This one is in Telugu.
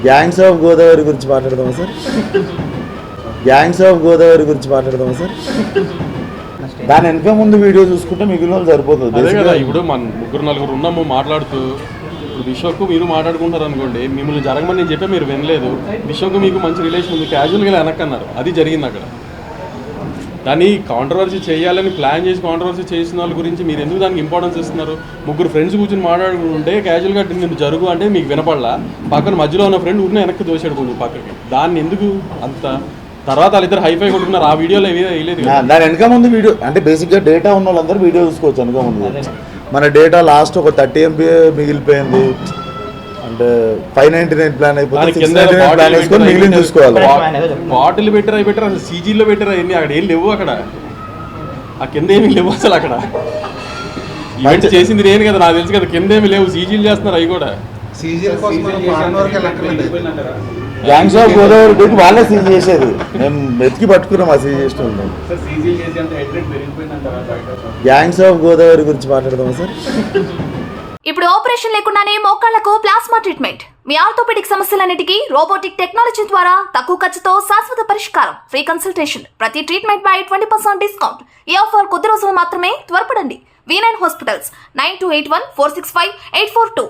గ్యాంగ్స్ ఆఫ్ గోదావరి గురించి మాట్లాడదామా సార్? గ్యాంగ్స్ ఆఫ్ గోదావరి గురించి మాట్లాడదామా సార్? దాని వెనక ముందు వీడియో చూసుకుంటే మిగిలిన వాళ్ళు సరిపోతుంది. అదే కదా, ఇప్పుడు మన ముగ్గురు నలుగురు ఉన్నాము మాట్లాడుతూ, ఇప్పుడు విశ్వకు మీరు మాట్లాడుకుంటారు అనుకోండి, మిమ్మల్ని జరగమని నేను చెప్పే మీరు వినలేదు, విశ్వకు మీకు మంచి రిలేషన్ ఉంది, క్యాజువల్గా వెనక్కన్నారు, అది జరిగింది అక్కడ. దాన్ని కాంట్రవర్సీ చేయాలని ప్లాన్ చేసి కాంట్రవర్సీ చేసిన వాళ్ళ గురించి మీరు ఎందుకు దానికి ఇంపార్టెన్స్ ఇస్తున్నారు? ముగ్గురు ఫ్రెండ్స్ కూర్చొని మాట్లాడుకుంటే క్యాజువల్గా నేను జరుగు అంటే మీకు వినపడలా, పక్కన మధ్యలో ఉన్న ఫ్రెండ్ ఊరిని వెనక్కి దోశాడు కొంచెం పక్కకి, దాన్ని ఎందుకు అంత తర్వాత వాళ్ళిద్దరు హైఫై కొట్టుకున్నారు. ఆ వీడియోలో వేయలేదు. దాని వెనక ముందు వీడియో అంటే బేసిక్గా డేటా ఉన్న వాళ్ళందరూ వీడియో చూసుకోవచ్చు. వెనక ముందు మన డేటా లాస్ట్ ఒక 30 MB మిగిలిపోయింది అంటే 599 ప్లాన్ అయిపోతుంది, ప్లాన్ వేసుకొని మిగిలిన చూసుకోవాలి. బాటిల్ పెట్టారు, అవి పెట్టారు, అసలు సీజీలో పెట్టారు, అవన్నీ అక్కడ ఏం లేవు, అక్కడ ఆ కింద ఏమీ లేవు అసలు. అక్కడ ఈవెంట్ చేసింది నేను కదా, నాకు తెలుసు కదా, కింద ఏమి లేవు, సీజీలు చేస్తున్నారు అవి కూడా. గ్యాంగ్స్ ఆఫ్ గోదావరి వాళ్ళే సీజ్ చేసేది, మేము వెతికి పట్టుకున్నాం ఆ సీజ్ చేసిన. గ్యాంగ్స్ ఆఫ్ గోదావరి గురించి మాట్లాడదామా సార్? ఇప్పుడు ఆపరేషన్ లేకుండానే మోకాళ్లకు ప్లాస్మా ట్రీట్మెంట్. మీ ఆర్థోపెడిక్ సమస్యలన్నిటికీ రోబోటిక్ టెక్నాలజీ ద్వారా తక్కువ ఖర్చుతో శాశ్వత పరిష్కారం. ఫ్రీ కన్సల్టేషన్, ప్రతి ట్రీట్మెంట్ పై 20% డిస్కౌంట్. ఈ ఆఫర్ కొద్ది రోజులు మాత్రమే, త్వరపడండి. V9 hospitals 9281465842.